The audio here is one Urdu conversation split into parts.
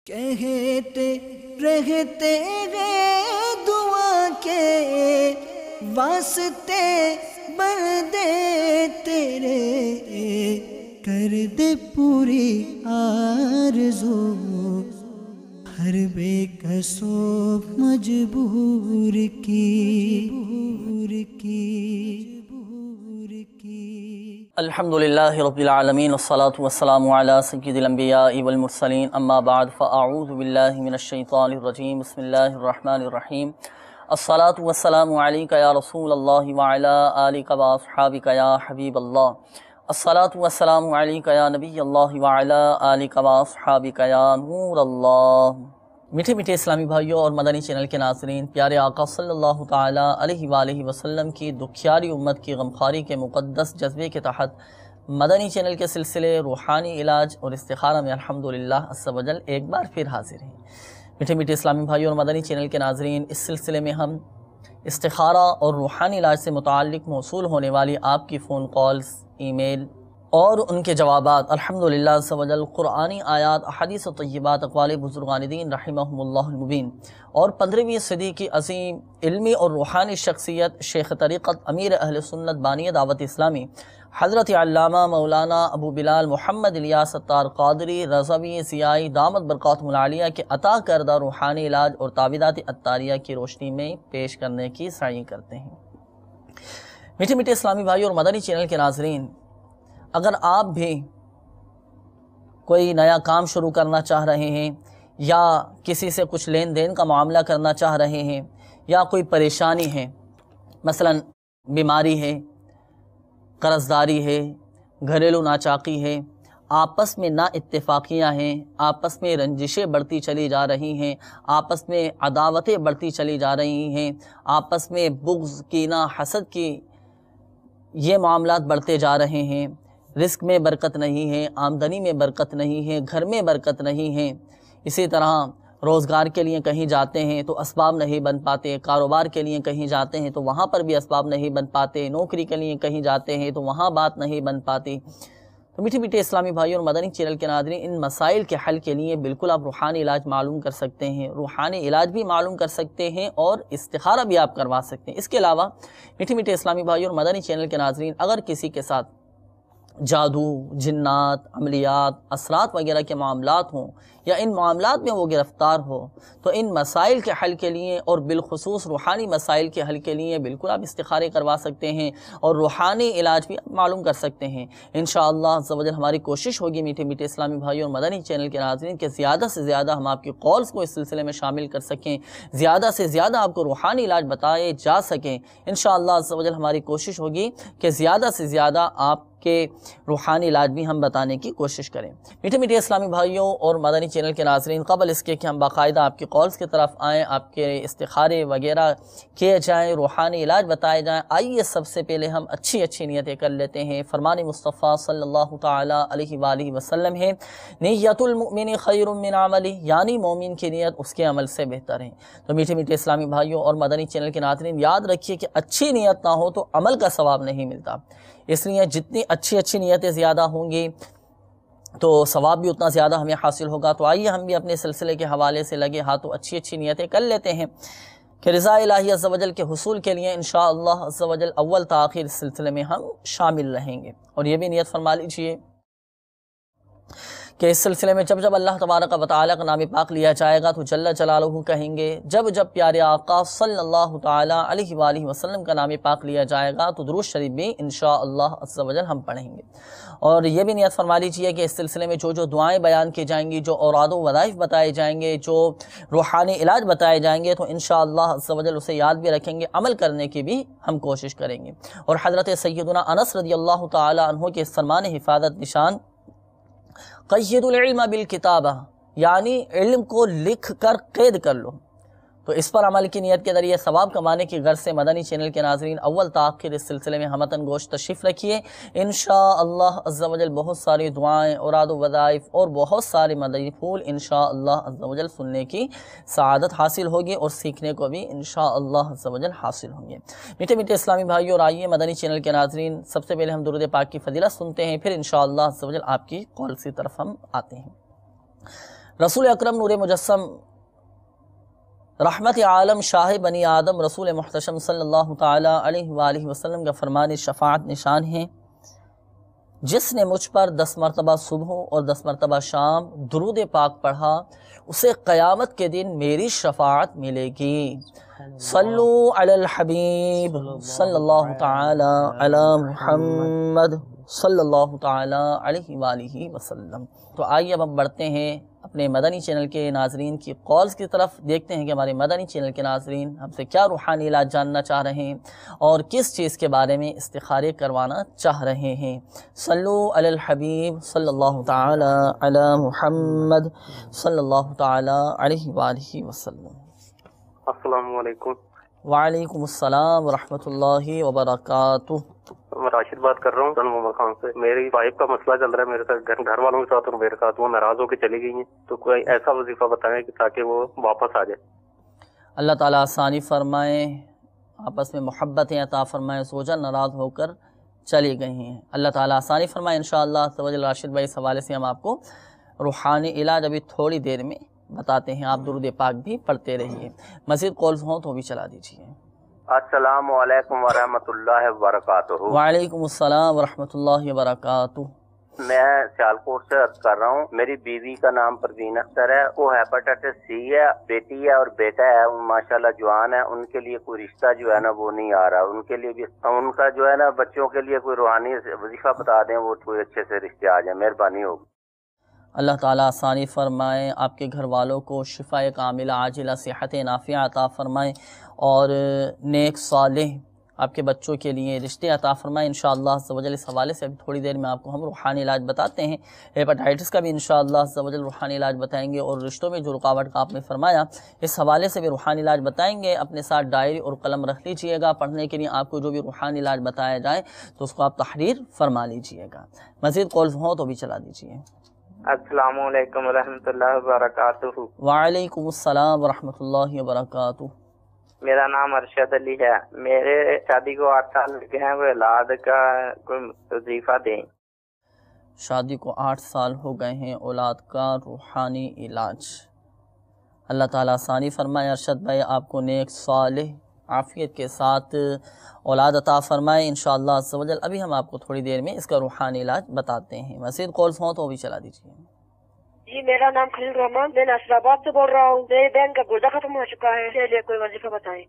کہتے رہتے ہیں دعا کے واسطے بندے تیرے، کر دے پوری آرزو ہر بے کسو مجبور کی۔ الحمدللہ رب العالمین والصلاة والسلام علی سید الانبیاء والمرسلین، اما بعد فاعوذ باللہ من الشیطان الرجیم، بسم اللہ الرحمن الرحیم۔ الصلاة والسلام علیک یا رسول اللہ وعلی آلک واصحابک یا حبیب اللہ۔ الصلاة والسلام علیک یا نبی اللہ وعلی آلک واصحابک یا نور اللہ۔ میٹھے میٹھے اسلامی بھائیوں اور مدنی چینل کے ناظرین، پیارے آقا صلی اللہ تعالی علیہ وآلہ وسلم کی دکھیاری امت کی غمخواری کے مقدس جذبے کے تحت مدنی چینل کے سلسلے روحانی علاج اور استخارہ میں الحمدللہ عز و جل ایک بار پھر حاضر ہیں۔ میٹھے میٹھے اسلامی بھائیوں اور مدنی چینل کے ناظرین، اس سلسلے میں ہم استخارہ اور روحانی علاج سے متعلق موصول ہونے والی آپ کی فون کالز، ای میل اور ان کے جوابات الحمدللہ عز و جل قرآنی آیات، احادیث و طیبات، اقوال بزرگان دین رحمہم اللہ المبین اور 15ویں صدی کی عظیم علمی اور روحانی شخصیت شیخ طریقت امیر اہل سنت بانی دعوت اسلامی حضرت علامہ مولانا ابو بلال محمد الیاس ستار قادری رضوی ضیائی دامت برکاتہم العالیہ کے عطا کردہ روحانی علاج اور تعویذات عطاریہ کی روشنی میں پیش کرنے کی سعی کرتے ہیں۔ میٹھے میٹھے اسلامی بھائی اور مدنی چینل کے ناظرین، اگر آپ بھی کوئی نیا کام شروع کرنا چاہ رہے ہیں یا کسی سے کچھ لین دین کا معاملہ کرنا چاہ رہے ہیں یا کوئی پریشانی ہے، مثلا بیماری ہے، قرض داری ہے، گھریلو ناچاقی ہے، آپس میں نا اتفاقیاں ہیں، آپس میں رنجشیں بڑھتی چلی جا رہی ہیں، آپس میں عداوتیں بڑھتی چلی جا رہی ہیں، آپس میں بغض، کینہ، حسد کی یہ معاملات بڑھتے جا رہے ہیں، رزق میں برکت نہیں ہے، آمدنی میں برکت نہیں ہے، گھر میں برکت نہیں ہے، اسی طرح روزگار کے لیے کہیں جاتے ہیں تو اسباب نہیں بن پاتے، کاروبار کے لیے کہیں جاتے ہیں تو وہاں پر بھی اسباب نہیں بن پاتے، نوکری کے لیے کہیں جاتے ہیں تو وہاں بات نہیں بن پاتی۔ تو میٹھے میٹھے اسلامی بھائیوں اور مدنی چینل کے ناظرین، ان مسائل کے حل کے لیے بالکل آپ روحانی علاج معلوم کر سکتے ہیں، روحانی علاج بھی معلوم کر سکتے ہیں اور استخارہ بھی آپ کروا سکتے ہیں۔ اس کے علاوہ میٹھے میٹھے اسلامی بھائیوں اور مدنی چینل کے ناظرین، اگر کسی کے ساتھ جادو، جنات، عملیات، اثرات وغیرہ کے معاملات ہوں یا ان معاملات میں وہ گرفتار ہو، تو ان مسائل کے حل کے لیے اور بالخصوص روحانی مسائل کے حل کے لیے بالکل آپ استخارے کروا سکتے ہیں اور روحانی علاج بھی آپ معلوم کر سکتے ہیں۔ انشاءاللہ عز و جل ہماری کوشش ہوگی میٹھے میٹھے اسلامی بھائیوں اور مدنی چینل کے ناظرین کہ زیادہ سے زیادہ ہم آپ کی کالز کو اس سلسلے میں شامل کر سکیں، زیادہ سے زیادہ آپ کو روحانی علاج بتائے جا سکیں۔ انشاءاللہ عز و جل ہماری کوشش ہوگی کہ زیادہ سے زیادہ آپ کے روحانی علاج بھی ہم بتانے کی کوشش کریں۔ میٹھے میٹھے اسلامی بھائیوں اور مدنی چینل کے ناظرین، قبل اس کے کہ ہم باقاعدہ آپ کی کالز کی طرف آئیں، آپ کے استخارے وغیرہ کیے جائیں، روحانی علاج بتائے جائیں، آئیے سب سے پہلے ہم اچھی نیتیں کر لیتے ہیں۔ فرمان مصطفیٰ صلی اللہ تعالی علیہ وآلہ وسلم ہے، نیت المؤمن خیر من عملہ، یعنی مومن کی نیت اس کے عمل سے بہتر ہے۔ تو میٹھے میٹھے اسلامی بھائیوں اور مدنی چینل کے ناظرین، یاد رکھیے کہ اچھی نیت نہ ہو تو عمل کا ثواب نہیں ملتا، اس لیے جتنی اچھی نیتیں زیادہ ہوں گی تو ثواب بھی اتنا زیادہ ہمیں حاصل ہوگا۔ تو آئیے ہم بھی اپنے سلسلے کے حوالے سے لگے ہاتھوں اچھی نیتیں کر لیتے ہیں کہ رضا الہی عز و جل کے حصول کے لیے انشاءاللہ عز و جل اول تا آخر اس سلسلے میں ہم شامل رہیں گے۔ اور یہ بھی نیت فرما لیجئے کہ اس سلسلے میں جب اللہ تبارک و تعالیٰ کا نام پاک لیا جائے گا تو جل جلالہ کہیں گے، جب پیارے آقا صلی اللہ تعالی علیہ وآلہ وسلم کا نام پاک لیا جائے گا تو درود شریف بھی انشاءاللہ عز و جل ہم پڑھیں گے۔ اور یہ بھی نیت فرما لیجئے کہ اس سلسلے میں جو دعائیں بیان کی جائیں گی، جو اوراد و وظائف بتائے جائیں گے، جو روحانی علاج بتائے جائیں گے، تو انشاءاللہ عز و جل اسے یاد بھی رکھیں گے، عمل کرنے کی بھی ہم کوشش کریں گے۔ اور حضرت سیدنا انس رضی اللہ تعالی عنہ کے فرمان حفاظت نشان قید العلم بالکتابہ، یعنی علم کو لکھ کر قید کر لو، تو اس پر عمل کی نیت کے ذریعے ثواب کمانے کی غرض سے مدنی چینل کے ناظرین اول تا آخر اس سلسلے میں ہمتن گوش تشریف رکھیے۔ انشاءاللہ عز و جل بہت ساری دعائیں، اوراد و وظائف اور بہت سارے مدنی پھول انشاءاللہ عز و جل سننے کی سعادت حاصل ہوگی اور سیکھنے کو بھی انشاءاللہ عز و جل حاصل ہوں گے۔ میٹھے میٹھے اسلامی بھائیوں، اور آئیے مدنی چینل کے ناظرین، سب سے پہلے ہم درود پاک کی فضیلت سنتے ہیں، پھر انشاءاللہ عز و جل آپ کی کال کی طرف ہم آتے ہیں۔ رسول اکرم نور مجسم رحمت عالم شاہ بنی آدم رسول محتشم صلی اللہ تعالی علیہ وآلہ وسلم کا فرمان شفاعت نشان ہے، جس نے مجھ پر 10 مرتبہ صبح اور 10 مرتبہ شام درود پاک پڑھا اسے قیامت کے دن میری شفاعت ملے گی۔ صلو علی الحبیب صلی اللہ تعالی علی محمد صلی اللہ تعالی علیہ وآلہ وسلم۔ تو آئیے اب ہم بڑھتے ہیں اپنے مدنی چینل کے ناظرین کی کالز کی طرف، دیکھتے ہیں کہ ہمارے مدنی چینل کے ناظرین ہم سے کیا روحانی علاج جاننا چاہ رہے ہیں اور کس چیز کے بارے میں استخارے کروانا چاہ رہے ہیں۔ صلو علی الحبیب صلی اللہ تعالی علی محمد صلی اللہ تعالی علیہ وآلہ وسلم۔ السلام علیکم۔ وعلیکم السلام ورحمۃ اللہ وبرکاتہ۔ میں راشد بات کر رہا ہوں محمد خان سے۔ میری وائف کا مسئلہ چل رہا ہے میرے ساتھ، گھر والوں کے ساتھ اور میرے ساتھ، وہ ناراض ہو کے چلی گئی ہیں، تو کوئی ایسا وظیفہ بتائیں کہ تاکہ وہ واپس آ جائے۔ اللہ تعالیٰ آسانی فرمائے، آپس میں محبتیں عطا فرمائے، زوجہ ناراض ہو کر چلی گئی ہیں، اللہ تعالیٰ آسانی فرمائے انشاءاللہ۔ راشد بھائی اس حوالے سے ہم آپ کو روحانی علاج ابھی تھوڑی دیر میں بتاتے ہیں، آپ درود پاک بھی پڑھتے رہیے۔ مزید کالز ہوں تو بھی چلا دیجیے۔ السلام علیکم ورحمۃ اللہ وبرکاتہ۔ وعلیکم السلام ورحمۃ اللہ وبرکاتہ۔ میں سیالکوٹ سے عرض کر رہا ہوں، میری بیوی کا نام پروین اختر ہے، وہ ہیپاٹائٹس سی ہے، بیٹی ہے اور بیٹا ہے، ماشاءاللہ جوان ہے، ان کے لیے کوئی رشتہ جو ہے نا وہ نہیں آ رہا، ان کے لیے بھی ان کا جو ہے نا بچوں کے لیے کوئی روحانی وظیفہ بتا دیں، وہ کوئی اچھے سے رشتے آ جائیں، مہربانی ہوگی۔ اللہ تعالیٰ آسانی فرمائے، آپ کے گھر والوں کو شفاء کاملہ عاجلہ صحت نافعہ عطا فرمائے اور نیک صالح آپ کے بچوں کے لیے رشتے عطا فرمائے انشاءاللہ عز و جل۔ اس حوالے سے ابھی تھوڑی دیر میں آپ کو ہم روحانی علاج بتاتے ہیں، ہیپاٹائٹس کا بھی انشاءاللہ عز و جل روحانی علاج بتائیں گے، اور رشتوں میں جو رکاوٹ کا آپ نے فرمایا اس حوالے سے بھی روحانی علاج بتائیں گے۔ اپنے ساتھ ڈائری اور قلم رکھ لیجئے گا، پڑھنے کے لیے آپ کو جو بھی روحانی علاج بتایا جائے تو اس کو آپ تحریر فرما لیجئے گا۔ مزید کالز ہوں تو بھی چلا دیجئے۔ السلام علیکم ورحمۃ اللہ وبرکاتہ۔ وعلیکم السلام ورحمۃ اللہ وبرکاتہ۔ میرا نام ارشد علی ہے، میرے شادی کو 8 سال ہو گئے ہیں، وہ اولاد کا کوئی وظیفہ دیں۔ شادی کو 8 سال ہو گئے ہیں، اولاد کا روحانی علاج، اللہ تعالیٰ آسانی فرمائے۔ ارشد بھائی آپ کو نیک صالح عافیت کے ساتھ اولاد عطا فرمائے انشاءاللہ عز و جل۔ ابھی ہم آپ کو تھوڑی دیر میں اس کا روحانی علاج بتاتے ہیں۔ مزید کالز ہوں تو بھی چلا دیجیے۔ جی میرا نام خلیل الرحمان، میں ناصر آباد سے بول رہا ہوں، میرے بہن کا گردہ ختم ہو چکا ہے، اس کے لیے کوئی وظیفہ بتائیں۔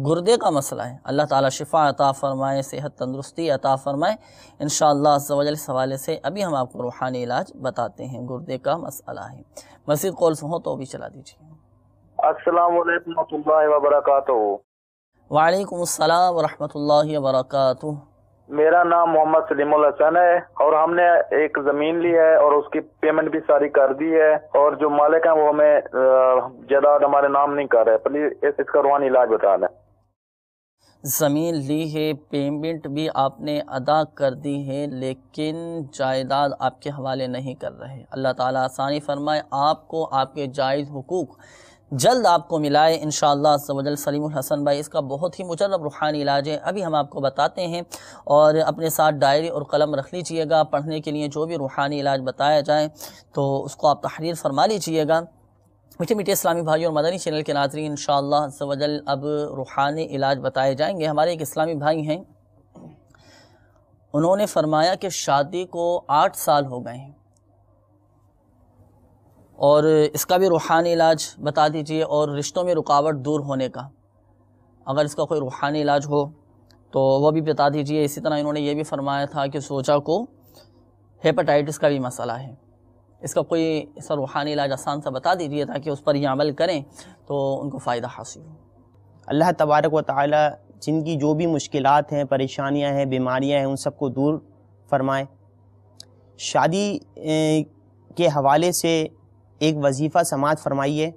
گردے کا مسئلہ ہے، اللہ تعالیٰ شفا عطا فرمائے، صحت تندرستی عطا فرمائے انشاءاللہ عز و جل۔ اس حوالے سے ابھی ہم آپ کو روحانی علاج بتاتے ہیں، گردے کا مسئلہ ہے۔ مزید کالز ہوں تو بھی چلا دیجیے۔ السلام علیکم ورحمۃ اللہ وبرکاتہ۔ وعلیکم السلام ورحمۃ اللہ وبرکاتہ۔ میرا نام محمد سلیم الحسن ہے، اور ہم نے ایک زمین لی ہے اور اس کی پیمنٹ بھی ساری کر دی ہے، اور جو مالک ہیں وہ ہمیں جائیداد ہمارے نام نہیں کر رہے، پلیز اس کا روحانی علاج بتا دیں۔ زمین لی ہے، پیمنٹ بھی آپ نے ادا کر دی ہے، لیکن جائیداد آپ کے حوالے نہیں کر رہے، اللہ تعالیٰ آسانی فرمائے، آپ کو آپ کے جائز حقوق جلد آپ کو ملائے انشاءاللہ عز و جل۔ سلیم الحسن بھائی اس کا بہت ہی مجرب روحانی علاج ہے، ابھی ہم آپ کو بتاتے ہیں، اور اپنے ساتھ ڈائری اور قلم رکھ لیجئے گا، پڑھنے کے لیے جو بھی روحانی علاج بتایا جائے تو اس کو آپ تحریر فرما لیجئے گا۔ میٹھے میٹھے اسلامی بھائی اور مدنی چینل کے ناظرین انشاءاللہ عز و جل اب روحانی علاج بتائے جائیں گے۔ ہمارے ایک اسلامی بھائی ہیں، انہوں نے فرمایا کہ شادی کو 8 سال ہو گئے ہیں اور اس کا بھی روحانی علاج بتا دیجئے، اور رشتوں میں رکاوٹ دور ہونے کا اگر اس کا کوئی روحانی علاج ہو تو وہ بھی بتا دیجئے۔ اسی طرح انہوں نے یہ بھی فرمایا تھا کہ زوجہ کو ہیپاٹائٹس کا بھی مسئلہ ہے، اس کا کوئی ایسا روحانی علاج آسان سا بتا دیجئے تاکہ اس پر یہ عمل کریں تو ان کو فائدہ حاصل ہو۔ اللہ تبارک و تعالی جن کی جو بھی مشکلات ہیں، پریشانیاں ہیں، بیماریاں ہیں، ان سب کو دور فرمائے۔ شادی کے حوالے سے ایک وظیفہ سماعت فرمائیے۔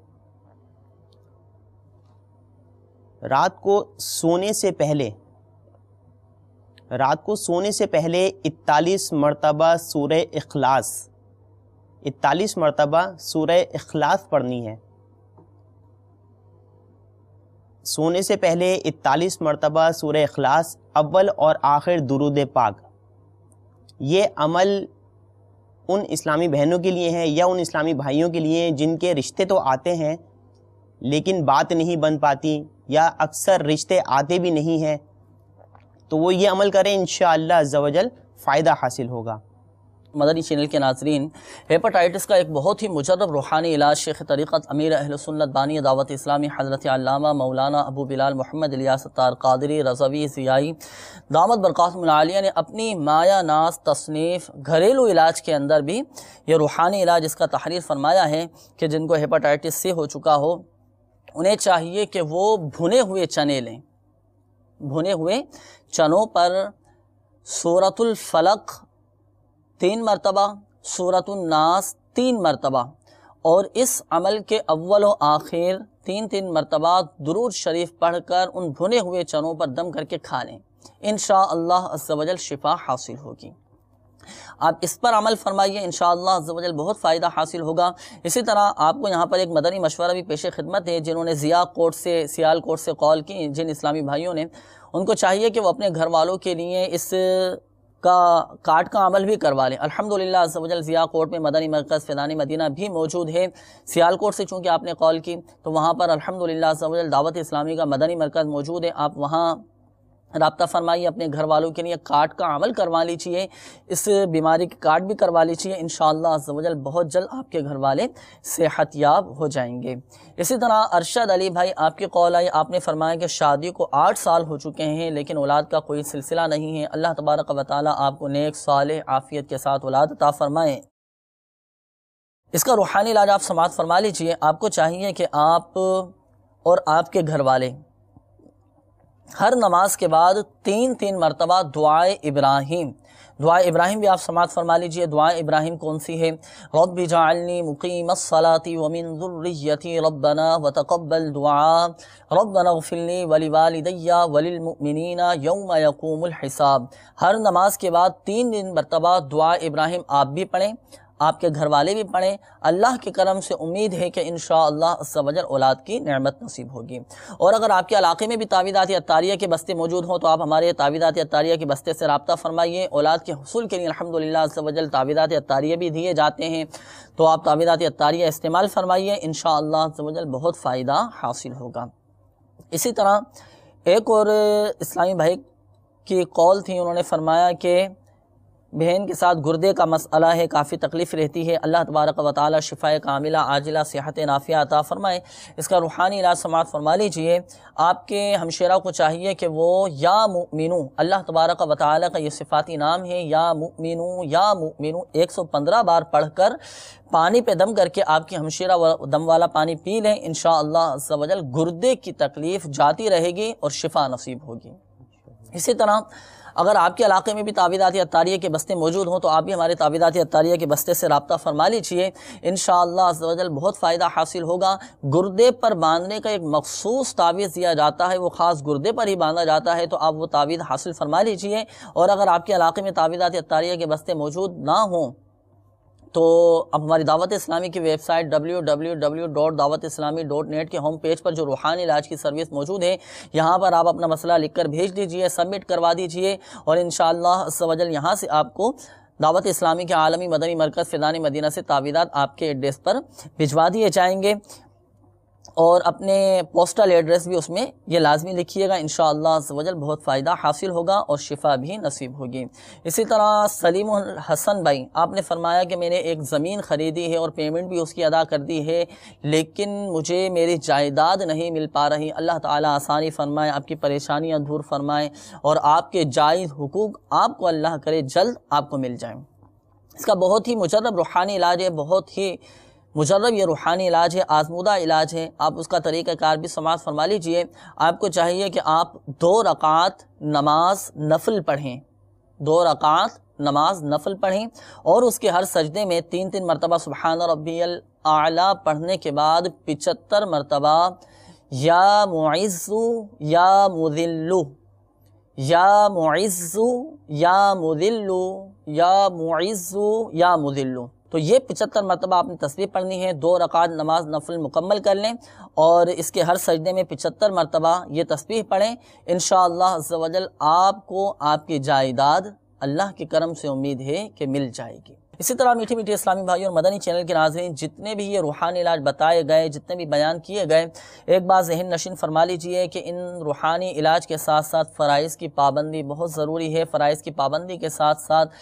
رات کو سونے سے پہلے 41 مرتبہ سورہ اخلاص 41 مرتبہ سورہ اخلاص پڑھنی ہے۔ سونے سے پہلے 41 مرتبہ سورہ اخلاص، اول اور آخر درود پاک۔ یہ عمل ان اسلامی بہنوں کے لیے ہیں یا ان اسلامی بھائیوں کے لیے جن کے رشتے تو آتے ہیں لیکن بات نہیں بن پاتی یا اکثر رشتے آتے بھی نہیں ہیں، تو وہ یہ عمل کریں، انشاءاللہ عز و جل فائدہ حاصل ہوگا۔ مدنی چینل کے ناظرین، ہیپاٹائٹس کا ایک بہت ہی مجرب روحانی علاج شیخ طریقت امیر اہل سنت بانی دعوت اسلامی حضرت علامہ مولانا ابو بلال محمد الیاس ستار قادری رضوی ضیائی دامت برکاتہم العالیہ نے اپنی مایہ ناز تصنیف گھریلو علاج کے اندر بھی یہ روحانی علاج اس کا تحریر فرمایا ہے کہ جن کو ہیپاٹائٹس سی ہو چکا ہو انہیں چاہیے کہ وہ بھنے ہوئے چنے لیں، بھنے ہوئے چنوں پر سورۃ الفلق 3 مرتبہ، سورۃ الناس 3 مرتبہ، اور اس عمل کے اول و آخر 3 مرتبہ درود شریف پڑھ کر ان بھنے ہوئے چنوں پر دم کر کے کھا لیں، انشاءاللہ عز و جل شفا حاصل ہوگی۔ آپ اس پر عمل فرمائیے، انشاءاللہ عز و جل بہت فائدہ حاصل ہوگا۔ اسی طرح آپ کو یہاں پر ایک مدنی مشورہ بھی پیش خدمت ہے، جنہوں نے سیال کوٹ سے کال کی، جن اسلامی بھائیوں نے، ان کو چاہیے کہ وہ اپنے گھر والوں کے لیے اس کا کارڈ کا عمل بھی کروا لیں۔ الحمدللہ عز و جل ضیاء کوٹ میں مدنی مرکز فیضان مدینہ بھی موجود ہے۔ سیال کوٹ سے چونکہ آپ نے کال کی تو وہاں پر الحمدللہ عز و جل دعوت اسلامی کا مدنی مرکز موجود ہے، آپ وہاں رابطہ فرمائیے، اپنے گھر والوں کے لیے کارڈ کا عمل کروا لیجیے، اس بیماری کے کارڈ بھی کروا لیجیے، انشاءاللہ عز و جل بہت جلد آپ کے گھر والے صحت یاب ہو جائیں گے۔ اسی طرح ارشد علی بھائی آپ کی کال آئی، آپ نے فرمایا کہ شادی کو 8 سال ہو چکے ہیں لیکن اولاد کا کوئی سلسلہ نہیں ہے، اللہ تبارک و تعالی آپ کو نیک صالح عافیت کے ساتھ اولاد عطا فرمائیں۔ اس کا روحانی علاج آپ سماعت فرما لیجیے۔ آپ کو چاہیے کہ آپ اور آپ کے گھر والے ہر نماز کے بعد 3 مرتبہ دعائے ابراہیم بھی آپ سماعت فرما لیجئے۔ دعائے ابراہیم کون سی ہے؟ رب جعلنی مقیم الصلاة ومن ذریتی ربنا وتقبل دعا ربنا اغفر لی ولوالدی وللمؤمنین یوم یقوم الحساب۔ ہر نماز کے بعد 3 مرتبہ دعائے ابراہیم آپ بھی پڑھیں، آپ کے گھر والے بھی پڑھیں، اللہ کے کرم سے امید ہے کہ انشاءاللہ عز و جل اولاد کی نعمت نصیب ہوگی۔ اور اگر آپ کے علاقے میں بھی تعویذات عطاریہ کے بستے موجود ہوں تو آپ ہمارے تعویذات عطاریہ کے بستے سے رابطہ فرمائیے۔ اولاد کے حصول کے لیے الحمدللہ عز و جل تعویذات عطاریہ بھی دیے جاتے ہیں، تو آپ تعویذات عطاریہ استعمال فرمائیے، انشاءاللہ عز و جل بہت فائدہ حاصل ہوگا۔ اسی طرح ایک اور اسلامی بھائی کی کال تھی، انہوں نے فرمایا کہ بہن کے ساتھ گردے کا مسئلہ ہے، کافی تکلیف رہتی ہے، اللہ تبارک و تعالی شفاء کاملہ عاجلہ صحت نافعہ عطا فرمائے۔ اس کا روحانی علاج سماعت فرما لیجئے۔ آپ کے ہمشیرہ کو چاہیے کہ وہ یا مؤمنو، اللہ تبارک و تعالی کا یہ صفاتی نام ہے، یا مؤمنو 115 بار پڑھ کر پانی پہ دم کر کے آپ کی ہمشیرہ دم والا پانی پی لیں، انشاءاللہ عز و جل گردے کی تکلیف جاتی رہے گی اور شفا نصیب ہوگی۔ اسی طرح اگر آپ کے علاقے میں بھی تعویذات عطاریہ کے بستے موجود ہوں تو آپ بھی ہمارے تعویذات عطاریہ کے بستے سے رابطہ فرما لیجئے، انشاءاللہ عز و جل بہت فائدہ حاصل ہوگا۔ گردے پر باندھنے کا ایک مخصوص تعویذ دیا جاتا ہے، وہ خاص گردے پر ہی باندھا جاتا ہے، تو آپ وہ تعویذ حاصل فرما لیجئے۔ اور اگر آپ کے علاقے میں تعویذات عطاریہ کے بستے موجود نہ ہوں تو اب ہماری دعوت اسلامی کی ویب سائٹ www.dawatislami.net کے ہوم پیج پر جو روحانی علاج کی سروس موجود ہے، یہاں پر آپ اپنا مسئلہ لکھ کر بھیج دیجئے، سبمٹ کروا دیجئے، اور انشاءاللہ عز و جل یہاں سے آپ کو دعوت اسلامی کے عالمی مدنی مرکز فیضان مدینہ سے تعویذات آپ کے ایڈریس پر بھجوا دیے جائیں گے، اور اپنے پوسٹل ایڈریس بھی اس میں یہ لازمی لکھیے گا، انشاءاللہ عز و جل بہت فائدہ حاصل ہوگا اور شفا بھی نصیب ہوگی۔ اسی طرح سلیم الحسن بھائی آپ نے فرمایا کہ میں نے ایک زمین خریدی ہے اور پیمنٹ بھی اس کی ادا کر دی ہے، لیکن مجھے میری جائیداد نہیں مل پا رہی، اللہ تعالیٰ آسانی فرمائے، آپ کی پریشانیاں دور فرمائے اور آپ کے جائز حقوق آپ کو اللہ کرے جلد آپ کو مل جائیں۔ اس کا بہت ہی مجرب روحانی علاج ہے، بہت ہی مجرب یہ روحانی علاج ہے، آزمودہ علاج ہے، آپ اس کا طریقہ کار بھی سماعت فرما لیجئے۔ آپ کو چاہیے کہ آپ 2 رکعت نماز نفل پڑھیں، 2 رکعت نماز نفل پڑھیں، اور اس کے ہر سجدے میں 3 مرتبہ سبحان ربی الاعلیٰ پڑھنے کے بعد 75 مرتبہ یا معزو یا مذلو، یا معزو یا مذلو، یا معزو یا مذلو، تو یہ 75 مرتبہ آپ نے تسبیح پڑھنی ہے۔ 2 رکعت نماز نفل مکمل کر لیں اور اس کے ہر سجدے میں 75 مرتبہ یہ تسبیح پڑھیں، انشاءاللہ عز و جل آپ کو آپ کی جائیداد اللہ کے کرم سے امید ہے کہ مل جائے گی۔ اسی طرح میٹھی میٹھی اسلامی بھائی اور مدنی چینل کے ناظرین، جتنے بھی یہ روحانی علاج بتائے گئے، جتنے بھی بیان کیے گئے، ایک بات ذہن نشین فرما لیجئے کہ ان روحانی علاج کے ساتھ ساتھ فرائض کی پابندی بہت ضروری ہے۔ فرائض کی پابندی کے ساتھ ساتھ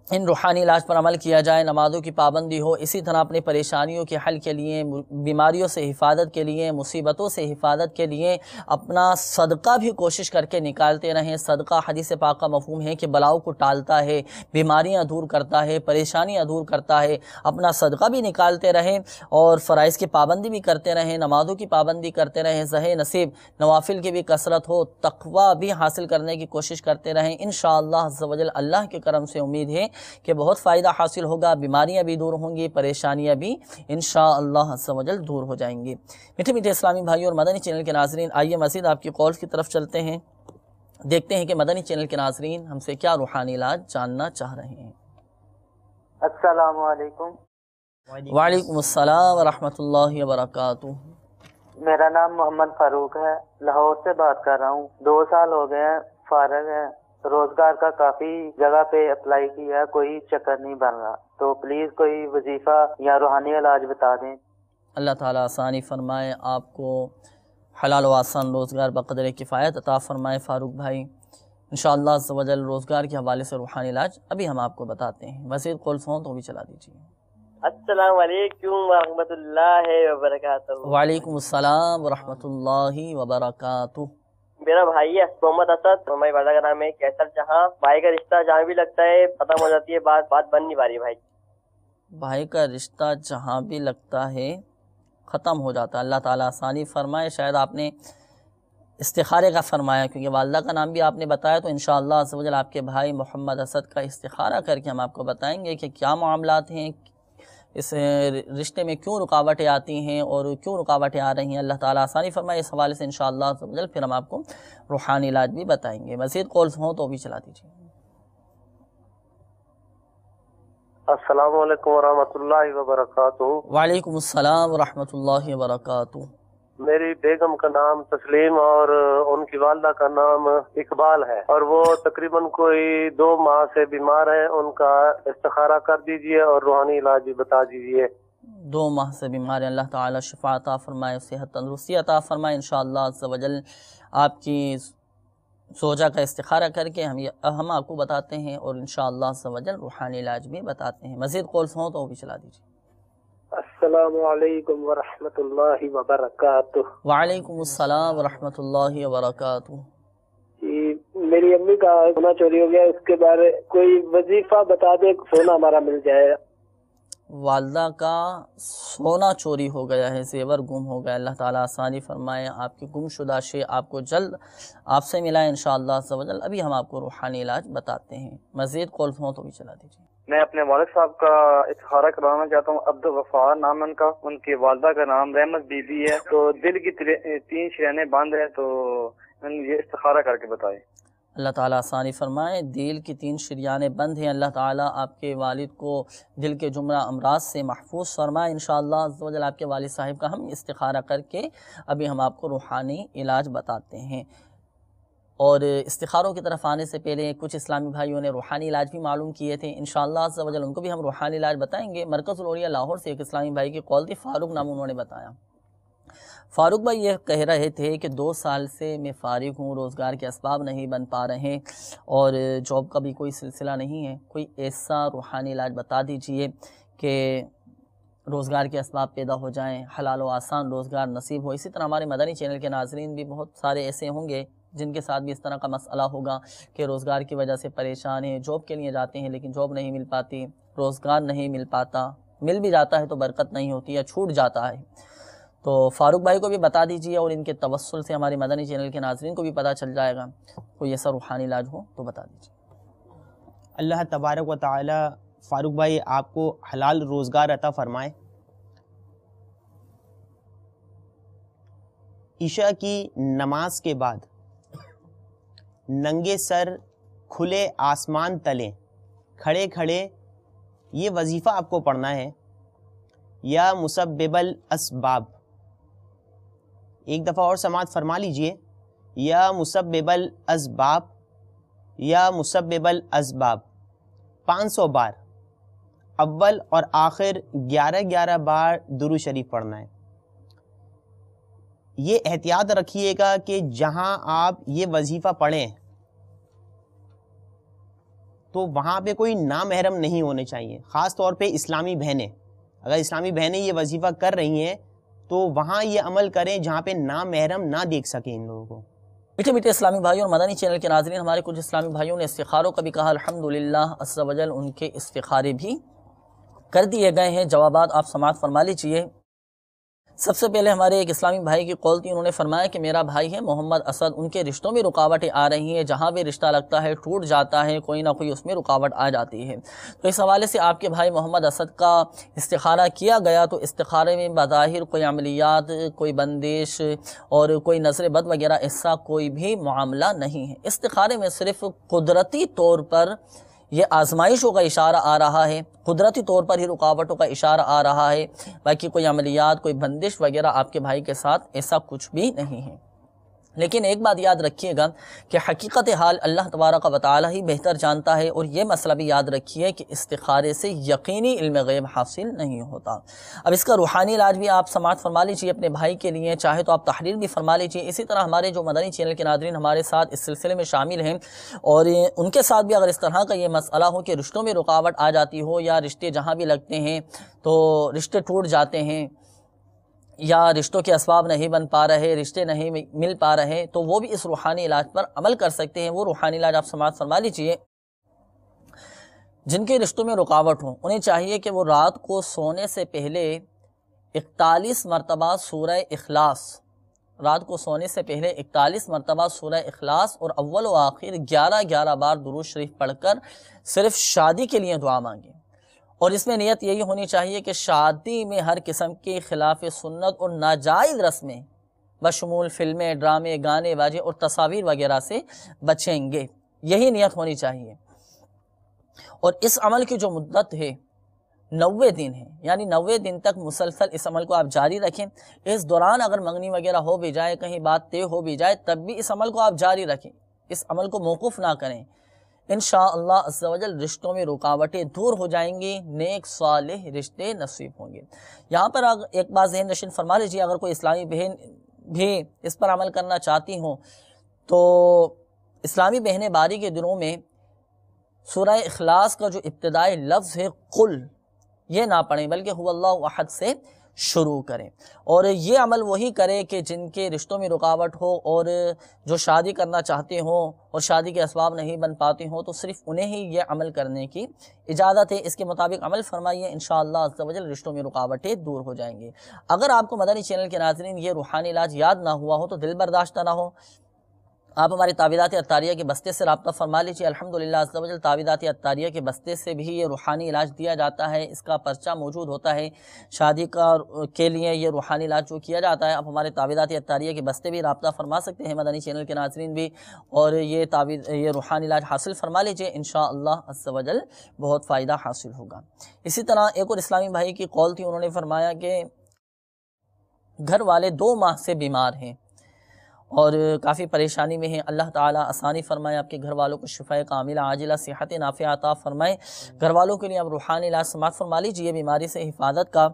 ان روحانی علاج پر عمل کیا جائے، نمازوں کی پابندی ہو، اسی طرح اپنی پریشانیوں کے حل کے لیے، بیماریوں سے حفاظت کے لیے، مصیبتوں سے حفاظت کے لیے اپنا صدقہ بھی کوشش کر کے نکالتے رہیں۔ صدقہ حدیث پاک کا مفہوم ہے کہ بلاؤں کو ٹالتا ہے، بیماریاں دور کرتا ہے، پریشانیاں دور کرتا ہے۔ اپنا صدقہ بھی نکالتے رہیں اور فرائض کی پابندی بھی کرتے رہیں، نمازوں کی پابندی کرتے رہیں، زہ نصیب نوافل کی بھی کثرت ہو، تقوی بھی حاصل کرنے کی کوشش کرتے رہیں۔ انشاءاللہ عز و جل اللہ کے کرم سے امید ہے کہ بہت فائدہ حاصل ہوگا، بیماریاں بھی دور ہوں گی، پریشانیاں بھی انشاءاللہ عز و جل دور ہو جائیں گی۔ میٹھے میٹھے اسلامی بھائیوں اور مدنی چینل کے ناظرین، آئیے مزید آپ کی کالز کی طرف چلتے ہیں، دیکھتے ہیں کہ مدنی چینل کے ناظرین ہم سے کیا روحانی علاج جاننا چاہ رہے ہیں۔ السلام علیکم۔ وعلیکم السلام ورحمۃ اللہ وبرکاتہ۔ میرا نام محمد فاروق ہے، لاہور سے بات کر رہا ہوں۔ 2 سال ہو گئے ہیں، فارغ ہے، روزگار کا کافی جگہ پہ اپلائی کیا، کوئی چکر نہیں بن رہا، تو پلیز کوئی وظیفہ یا روحانی علاج بتا دیں۔ اللہ تعالیٰ آسانی فرمائے، آپ کو حلال و آسان روزگار بقدر کفایت عطا فرمائے فاروق بھائی۔ انشاءاللہ عز و جل روزگار کے حوالے سے روحانی علاج ابھی ہم آپ کو بتاتے ہیں، مزید کالز ہوں تو بھی چلا دیجیے۔ السلام علیکم ورحمۃ اللہ وبرکاتہ۔ وعلیکم السلام ورحمۃ اللہ وبرکاتہ۔ میرا بھائی ہے محمد اسد، ہماری والدہ کا نام ہے کیسر جہاں۔ بھائی کا رشتہ جہاں بھی لگتا ہے ختم ہو جاتی ہے، بات بن نہیں پا رہی بھائی۔ بھائی کا رشتہ جہاں بھی لگتا ہے ختم ہو جاتا ہے، اللہ تعالیٰ آسانی فرمائے۔ شاید آپ نے استخارے کا فرمایا، کیونکہ والدہ کا نام بھی آپ نے بتایا، تو انشاءاللہ عز و جل آپ کے بھائی محمد اسد کا استخارہ کر کے ہم آپ کو بتائیں گے کہ کیا معاملات ہیں، اس رشتے میں کیوں رکاوٹیں آتی ہیں اور کیوں رکاوٹیں آ رہی ہیں۔ اللہ تعالیٰ آسانی فرمائے۔ اس حوالے سے انشاءاللہ عز و جل پھر ہم آپ کو روحانی علاج بھی بتائیں گے۔ مزید کالز ہوں تو بھی چلا دیجیے۔ السلام علیکم ورحمۃ اللہ وبرکاتہ۔ وعلیکم السلام ورحمۃ اللہ وبرکاتہ۔ میری بیگم کا نام تسلیم اور ان کی والدہ کا نام اقبال ہے، اور وہ تقریباً کوئی 2 ماہ سے بیمار ہیں۔ ان کا استخارہ کر دیجئے اور روحانی علاج بھی بتا دیجئے۔ 2 ماہ سے بیمار ہیں، اللہ تعالیٰ شفا عطا فرمائے، صحت تندرستی عطا فرمائے۔ انشاءاللہ عز و جل آپ کی زوجہ کا استخارہ کر کے ہم آپ کو بتاتے ہیں اور انشاءاللہ عز و جل روحانی علاج بھی بتاتے ہیں۔ مزید کالز ہوں تو بھی چلا دیجیے۔ السلام علیکم ورحمۃ اللہ وبرکاتہ۔ وعلیکم السلام ورحمۃ اللہ وبرکاتہ۔ میری امی کا سونا چوری ہو گیا، اس کے بارے کوئی وظیفہ بتا دے، سونا ہمارا مل جائے۔ والدہ کا سونا چوری ہو گیا ہے، زیور گم ہو گیا، اللہ تعالیٰ آسانی فرمائے، آپ کی گم شدہ شے آپ کو جلد آپ سے ملائے انشاءاللہ عز و جل۔ ابھی ہم آپ کو روحانی علاج بتاتے ہیں، مزید کالز ہوں تو بھی چلا دیجیے۔ میں اپنے والد صاحب کا استخارہ کرانا چاہتا ہوں، عبد الغفار نام ہے ان کا، ان کی والدہ کا نام رحمت بی بی ہے، تو دل کی 3 شریانیں بند ہیں، تو یہ استخارہ کر کے بتائیں۔ اللہ تعالیٰ آسانی فرمائے، دل کی 3 شریانیں بند ہیں، اللہ تعالیٰ آپ کے والد کو دل کے جملہ امراض سے محفوظ فرمائے انشاءاللہ عز و جل۔ آپ کے والد صاحب کا ہم استخارہ کر کے ابھی ہم آپ کو روحانی علاج بتاتے ہیں۔ اور استخاروں کی طرف آنے سے پہلے کچھ اسلامی بھائیوں نے روحانی علاج بھی معلوم کیے تھے، انشاءاللہ عز و جل ان کو بھی ہم روحانی علاج بتائیں گے۔ مرکز الاولیاء لاہور سے ایک اسلامی بھائی کی کال تھی، فاروق نام انہوں نے بتایا۔ فاروق بھائی یہ کہہ رہے تھے کہ 2 سال سے میں فارغ ہوں، روزگار کے اسباب نہیں بن پا رہے اور جاب کا بھی کوئی سلسلہ نہیں ہے، کوئی ایسا روحانی علاج بتا دیجئے کہ روزگار کے اسباب پیدا ہو جائیں، حلال و آسان روزگار نصیب ہو۔ اسی طرح ہمارے مدنی چینل کے ناظرین بھی بہت سارے ایسے ہوں گے جن کے ساتھ بھی اس طرح کا مسئلہ ہوگا کہ روزگار کی وجہ سے پریشان ہیں، جاب کے لیے جاتے ہیں لیکن جاب نہیں مل پاتی، روزگار نہیں مل پاتا، مل بھی جاتا ہے تو برکت نہیں ہوتی یا چھوٹ جاتا ہے۔ تو فاروق بھائی کو بھی بتا دیجیے اور ان کے توسل سے ہمارے مدنی چینل کے ناظرین کو بھی پتہ چل جائے گا، کوئی ایسا روحانی علاج ہو تو بتا دیجیے۔ اللہ تبارک و تعالی فاروق بھائی آپ کو حلال روزگار عطا فرمائے۔ عشاء کی نماز کے بعد ننگے سر کھلے آسمان تلے کھڑے کھڑے یہ وظیفہ آپ کو پڑھنا ہے، یا مسبب الاسباب۔ ایک دفعہ اور سماعت فرما لیجئے، یا مسبب الاسباب، یا مسبب الاسباب 500 بار اول اور آخر 11 بار درود شریف پڑھنا ہے۔ یہ احتیاط رکھیے گا کہ جہاں آپ یہ وظیفہ پڑھیں تو وہاں پہ کوئی نامحرم نہیں ہونے چاہیے، خاص طور پہ اسلامی بہنیں۔ اگر اسلامی بہنیں یہ وظیفہ کر رہی ہیں تو وہاں یہ عمل کریں جہاں پہ نامحرم نہ دیکھ سکیں ان لوگوں کو۔ میٹھے میٹھے اسلامی بھائیوں اور مدنی چینل کے ناظرین، ہمارے کچھ اسلامی بھائیوں نے استخاروں کا بھی کہا، الحمدللہ عز و جل ان کے استخارے بھی کر دیے گئے ہیں۔ جوابات آپ سماعت فرما لیجیے۔ سب سے پہلے ہمارے ایک اسلامی بھائی کی قول تھی، انہوں نے فرمایا کہ میرا بھائی ہے محمد اسد، ان کے رشتوں میں رکاوٹیں آ رہی ہیں، جہاں بھی رشتہ لگتا ہے ٹوٹ جاتا ہے، کوئی نہ کوئی اس میں رکاوٹ آ جاتی ہے۔ تو اس حوالے سے آپ کے بھائی محمد اسد کا استخارہ کیا گیا، تو استخارے میں بظاہر کوئی عملیات، کوئی بندش اور کوئی نظر بد وغیرہ ایسا کوئی بھی معاملہ نہیں ہے۔ استخارے میں صرف قدرتی طور پر یہ آزمائشوں کا اشارہ آ رہا ہے، قدرتی طور پر ہی رکاوٹوں کا اشارہ آ رہا ہے، باقی کوئی عملیات، کوئی بندش وغیرہ آپ کے بھائی کے ساتھ ایسا کچھ بھی نہیں ہے۔ لیکن ایک بات یاد رکھیے گا کہ حقیقت حال اللہ تبارک و تعالی ہی بہتر جانتا ہے، اور یہ مسئلہ بھی یاد رکھیے کہ استخارے سے یقینی علم غیب حاصل نہیں ہوتا۔ اب اس کا روحانی علاج بھی آپ سماعت فرما لیجیے اپنے بھائی کے لیے، چاہے تو آپ تحریر بھی فرما لیجیے۔ اسی طرح ہمارے جو مدنی چینل کے ناظرین ہمارے ساتھ اس سلسلے میں شامل ہیں، اور ان کے ساتھ بھی اگر اس طرح کا یہ مسئلہ ہو کہ رشتوں میں رکاوٹ آ جاتی ہو، یا رشتے جہاں بھی لگتے ہیں تو رشتے ٹوٹ جاتے ہیں، یا رشتوں کے اسباب نہیں بن پا رہے، رشتے نہیں مل پا رہے، تو وہ بھی اس روحانی علاج پر عمل کر سکتے ہیں۔ وہ روحانی علاج آپ سماعت فرما لیجئے۔ جن کے رشتوں میں رکاوٹ ہو، انہیں چاہیے کہ وہ رات کو سونے سے پہلے 41 مرتبہ سورہ اخلاص، رات کو سونے سے پہلے 41 مرتبہ سورہ اخلاص اور اول و آخر 11 بار درود شریف پڑھ کر صرف شادی کے لیے دعا مانگیں۔ اور اس میں نیت یہی ہونی چاہیے کہ شادی میں ہر قسم کی خلاف سنت اور ناجائز رسمیں بشمول فلمیں، ڈرامے، گانے باجے اور تصاویر وغیرہ سے بچیں گے، یہی نیت ہونی چاہیے۔ اور اس عمل کی جو مدت ہے 90 دن ہے، یعنی 90 دن تک مسلسل اس عمل کو آپ جاری رکھیں۔ اس دوران اگر منگنی وغیرہ ہو بھی جائے، کہیں بات طے ہو بھی جائے، تب بھی اس عمل کو آپ جاری رکھیں، اس عمل کو موقوف نہ کریں۔ انشاءاللہ عز و جل رشتوں میں رکاوٹیں دور ہو جائیں گی، نیک صالح رشتے نصیب ہوں گے۔ یہاں پر ایک بات ذہن نشین فرما لیجیے، اگر کوئی اسلامی بہن بھی اس پر عمل کرنا چاہتی ہوں تو اسلامی بہنیں باری کے دنوں میں سورہ اخلاص کا جو ابتدائی لفظ ہے قل، یہ نہ پڑھیں بلکہ هو اللہ احد سے شروع کریں۔ اور یہ عمل وہی کرے کہ جن کے رشتوں میں رکاوٹ ہو اور جو شادی کرنا چاہتے ہوں اور شادی کے اسباب نہیں بن پاتے ہوں، تو صرف انہیں ہی یہ عمل کرنے کی اجازت ہے۔ اس کے مطابق عمل فرمائیے، انشاءاللہ عز و جل رشتوں میں رکاوٹیں دور ہو جائیں گے۔ اگر آپ کو مدنی چینل کے ناظرین یہ روحانی علاج یاد نہ ہوا ہو تو دل برداشتہ نہ ہو، آپ ہماری تعویذات عطاریہ کے بستے سے رابطہ فرما لیجیے۔ الحمدللہ عز و جل تعویذات عطاریہ کے بستے سے بھی یہ روحانی علاج دیا جاتا ہے، اس کا پرچہ موجود ہوتا ہے۔ شادی کے لیے یہ روحانی علاج جو کیا جاتا ہے، آپ ہمارے تعویذات عطاریہ کے بستے بھی رابطہ فرما سکتے ہیں، مدنی چینل کے ناظرین بھی، اور یہ روحانی علاج حاصل فرما لیجیے، انشاءاللہ عز و جل بہت فائدہ حاصل ہوگا۔ اسی طرح ایک اور اسلامی بھائی کی قول تھی، انہوں نے فرمایا کہ گھر والے 2 ماہ سے بیمار ہیں اور کافی پریشانی میں ہیں، اللہ تعالیٰ آسانی فرمائے، آپ کے گھر والوں کو شفاء کاملہ عاجلہ صحت نافعہ عطا فرمائے۔ گھر والوں کے لیے آپ روحانی علاج سماعت فرما لیجیے بیماری سے حفاظت کا۔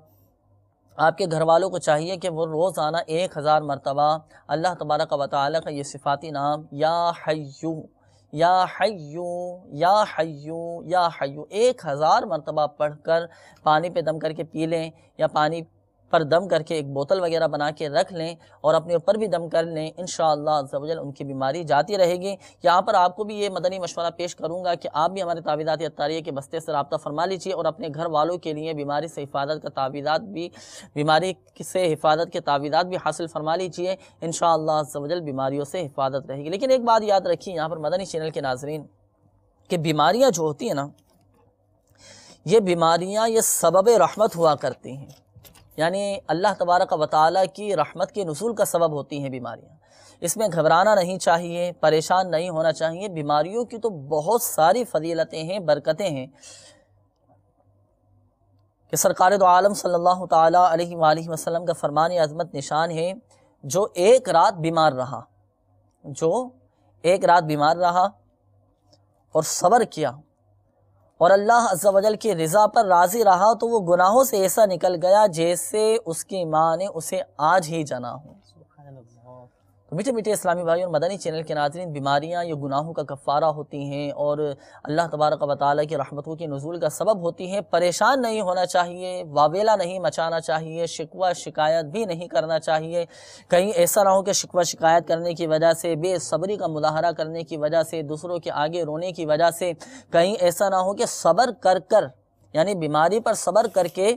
آپ کے گھر والوں کو چاہیے کہ وہ روزانہ 1000 مرتبہ اللہ تبارک و تعالیٰ کا یہ صفاتی نام یا حیو یا حیو یا حیو یا حیو 1000 مرتبہ پڑھ کر پانی پہ دم کر کے پی لیں، یا پانی پر دم کر کے ایک بوتل وغیرہ بنا کے رکھ لیں اور اپنے اوپر بھی دم کر لیں، انشاءاللہ عز و جل ان کی بیماری جاتی رہے گی۔ یہاں پر آپ کو بھی یہ مدنی مشورہ پیش کروں گا کہ آپ بھی ہمارے تعویذات عطاریہ کے بستے سے رابطہ فرما لیجیے، اور اپنے گھر والوں کے لیے بیماری سے حفاظت کا تعویذات بھی، بیماری سے حفاظت کے تعویذات بھی حاصل فرما لیجیے، انشاءاللہ عز و جل بیماریوں سے حفاظت رہے گی۔ لیکن ایک بات یاد رکھیے یہاں پر مدنی چینل کے ناظرین، کہ بیماریاں جو ہوتی ہیں نا، یہ بیماریاں یہ سبب رحمت ہوا کرتی ہیں، یعنی اللہ تبارک و تعالیٰ کی رحمت کے نزول کا سبب ہوتی ہیں بیماریاں۔ اس میں گھبرانا نہیں چاہیے، پریشان نہیں ہونا چاہیے۔ بیماریوں کی تو بہت ساری فضیلتیں ہیں، برکتیں ہیں، کہ سرکار دو عالم صلی اللہ تعالیٰ علیہ وآلہ وسلم کا فرمان عظمت نشان ہے، جو ایک رات بیمار رہا اور صبر کیا اور اللہ عز و جل کی رضا پر راضی رہا تو وہ گناہوں سے ایسا نکل گیا جیسے اس کی ماں نے اسے آج ہی جنا ہو۔ تو میٹھے میٹھے اسلامی بھائی اور مدنی چینل کے ناظرین، بیماریاں یہ گناہوں کا کفارہ ہوتی ہیں اور اللہ تبارک و تعالیٰ کی رحمتوں کے نزول کا سبب ہوتی ہیں۔ پریشان نہیں ہونا چاہیے، واویلا نہیں مچانا چاہیے، شکوہ شکایت بھی نہیں کرنا چاہیے۔ کہیں ایسا نہ ہو کہ شکوہ شکایت کرنے کی وجہ سے، بے صبری کا مظاہرہ کرنے کی وجہ سے، دوسروں کے آگے رونے کی وجہ سے، کہیں ایسا نہ ہو کہ صبر کر یعنی بیماری پر صبر کر کے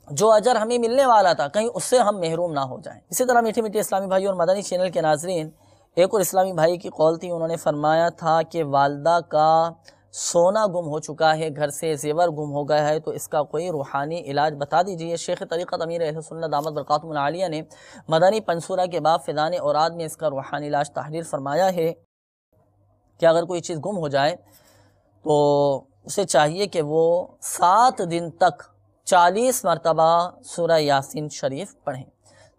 جو اجر ہمیں ملنے والا تھا کہیں اس سے ہم محروم نہ ہو جائیں۔ اسی طرح میٹھے میٹھے اسلامی بھائی اور مدنی چینل کے ناظرین، ایک اور اسلامی بھائی کی قول تھی، انہوں نے فرمایا تھا کہ والدہ کا سونا گم ہو چکا ہے، گھر سے زیور گم ہو گیا ہے، تو اس کا کوئی روحانی علاج بتا دیجئے۔ شیخ طریقت امیر اہل سنت دامت برکاتہم العالیہ نے مدنی پنصورہ کے باب فیضان اوراد میں اس کا روحانی علاج تحریر فرمایا ہے کہ اگر کوئی چیز گم ہو جائے تو اسے چاہیے کہ وہ 7 دن تک 40 مرتبہ سورہ یاسین شریف پڑھیں۔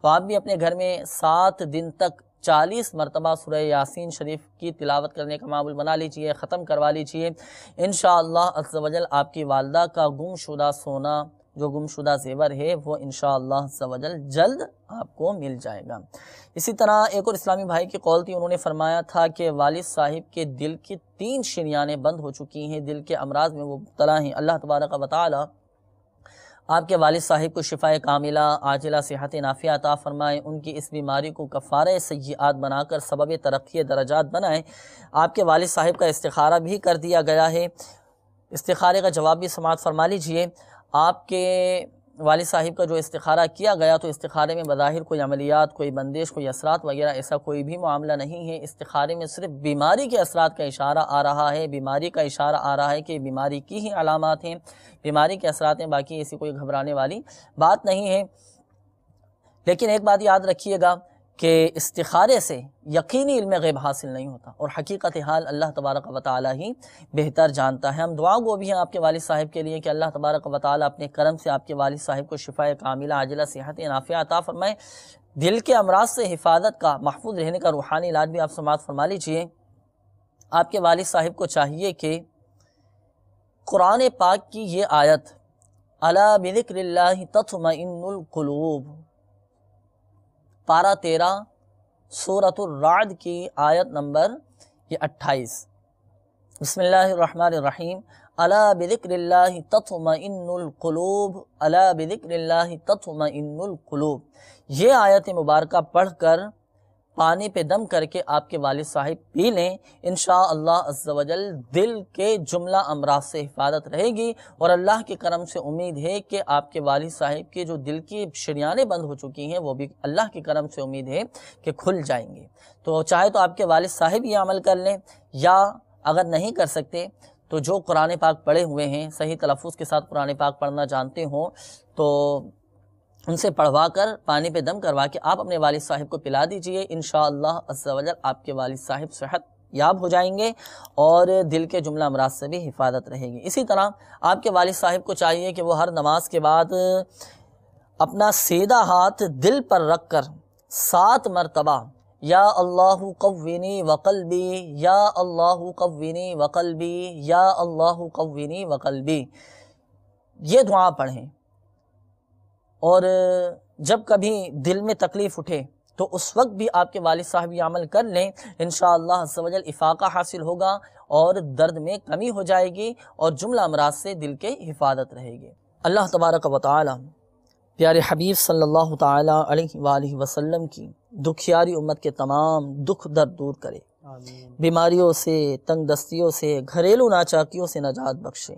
تو آپ بھی اپنے گھر میں 7 دن تک 40 مرتبہ سورہ یاسین شریف کی تلاوت کرنے کا معمول بنا لیجئے، ختم کروا لیجئے۔ انشاءاللہ عز و جل آپ کی والدہ کا گم شدہ سونا، جو گم شدہ زیور ہے، وہ انشاءاللہ عز و جل جلد آپ کو مل جائے گا۔ اسی طرح ایک اور اسلامی بھائی کی قول تھی، انہوں نے فرمایا تھا کہ والد صاحب کے دل کی 3 شریانیں بند ہو چکی ہیں، دل کے امراض میں وہ مبتلا ہیں۔ اللہ تبارک و تعالی آپ کے والد صاحب کو شفاء کاملہ عاجلہ صحت نافعہ عطا فرمائے، ان کی اس بیماری کو کفارہ سیئات بنا کر سبب ترقی درجات بنائے۔ آپ کے والد صاحب کا استخارہ بھی کر دیا گیا ہے، استخارے کا جواب بھی سماعت فرما لیجئے۔ آپ کے والد صاحب کا جو استخارہ کیا گیا تو استخارے میں بظاہر کوئی عملیات، کوئی بندش، کوئی اثرات وغیرہ ایسا کوئی بھی معاملہ نہیں ہے۔ استخارے میں صرف بیماری کے اثرات کا اشارہ آ رہا ہے، بیماری کا اشارہ آ رہا ہے کہ بیماری کی ہی علامات ہیں، بیماری کے اثرات ہیں، باقی ایسی کوئی گھبرانے والی بات نہیں ہے۔ لیکن ایک بات یاد رکھیے گا کہ استخارے سے یقینی علم غیب حاصل نہیں ہوتا، اور حقیقت حال اللہ تبارک و تعالی ہی بہتر جانتا ہے۔ ہم دعا گو بھی ہیں آپ کے والد صاحب کے لیے کہ اللہ تبارک و تعالی اپنے کرم سے آپ کے والد صاحب کو شفاء کاملہ عاجلہ صحت نافعہ عطا فرمائے۔ دل کے امراض سے حفاظت کا، محفوظ رہنے کا روحانی علاج بھی آپ سماعت فرما لیجئے۔ آپ کے والد صاحب کو چاہیے کہ قرآن پاک کی یہ آیت الا بذکر اللہ تطمئن القلوب، پارہ 13 سورۃ الرعد کی آیت نمبر 28، بسم اللہ الرحمن الرحیم، الا بذکر اللہ تطمئن القلوب، الا بذکر اللہ تطمئن القلوب۔ یہ آیت مبارکہ پڑھ کر پانی پہ دم کر کے آپ کے والد صاحب پی لیں، انشاءاللہ عز و جل دل کے جملہ امراض سے حفاظت رہے گی، اور اللہ کے کرم سے امید ہے کہ آپ کے والد صاحب کے جو دل کی شریانیں بند ہو چکی ہیں وہ بھی اللہ کے کرم سے امید ہے کہ کھل جائیں گے۔ تو چاہے تو آپ کے والد صاحب یہ عمل کر لیں، یا اگر نہیں کر سکتے تو جو قرآن پاک پڑھے ہوئے ہیں، صحیح تلفظ کے ساتھ قرآن پاک پڑھنا جانتے ہوں تو ان سے پڑھوا کر پانی پہ دم کروا کے آپ اپنے والد صاحب کو پلا دیجئے، انشاءاللہ عز و جل آپ کے والد صاحب صحت یاب ہو جائیں گے اور دل کے جملہ امراض سے بھی حفاظت رہے گی۔ اسی طرح آپ کے والد صاحب کو چاہیے کہ وہ ہر نماز کے بعد اپنا سیدھا ہاتھ دل پر رکھ کر 7 مرتبہ یا اللہ قوینی وقلبی، یا اللہ قوینی وقلبی، یا اللہ قوینی وقلبی، یہ دعا پڑھیں۔ اور جب کبھی دل میں تکلیف اٹھے تو اس وقت بھی آپ کے والد صاحب یہ عمل کر لیں، انشاءاللہ عز و جل افاقہ حاصل ہوگا اور درد میں کمی ہو جائے گی اور جملہ امراض سے دل کے حفاظت رہے گی۔ اللہ تبارک و تعالی پیارے حبیب صلی اللہ تعالی علیہ وآلہ وسلم کی دکھیاری امت کے تمام دکھ درد دور کرے، بیماریوں سے، تنگ دستیوں سے، گھریلو ناچاکیوں سے نجات بخشے۔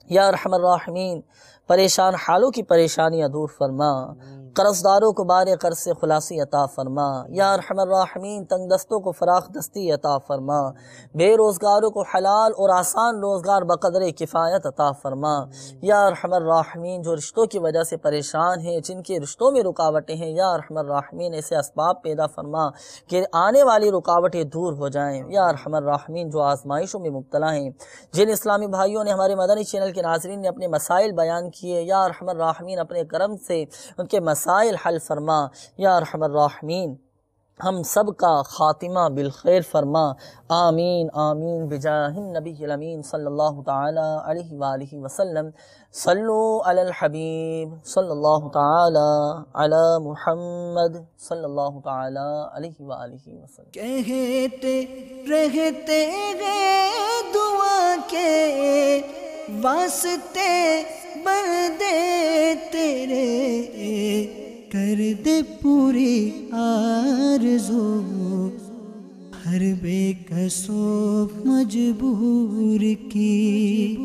یا ارحم الراحمین پریشان حالوں کی پریشانیاں دور فرما، قرض داروں کو بار قرض سے خلاصی عطا فرما۔ یا ارحم الراحمین تنگ دستوں کو فراخ دستی عطا فرما، بے روزگاروں کو حلال اور آسان روزگار بقدر کفایت عطا فرما۔ یا ارحم الراحمین جو رشتوں کی وجہ سے پریشان ہیں، جن کے رشتوں میں رکاوٹیں ہیں، یا ارحم الراحمین ایسے اسباب پیدا فرما کہ آنے والی رکاوٹیں دور ہو جائیں۔ یا ارحم الراحمین جو آزمائشوں میں مبتلا ہیں، جن اسلامی بھائیوں نے ہمارے مدنی چینل کے ناظرین نے اپنے مسائل بیان کیے، یا ارحم الراحمین اپنے کرم سے ان کے مسائل حل فرما۔ یا ارحم الراحمین ہم سب کا خاتمہ بالخیر فرما، آمین آمین بجاہ النبی الامین صلی اللہ تعالی علیہ وآلہ وسلم۔ صلو علی الحبیب صلی اللہ تعالی علی محمد صلی اللہ تعالی علیہ وآلہ وسلم۔ کہتے رہتے ہیں دعا کے واسطے بندے تیرے، کر دے پوری آرزو ہر بے کس و مجبور کی۔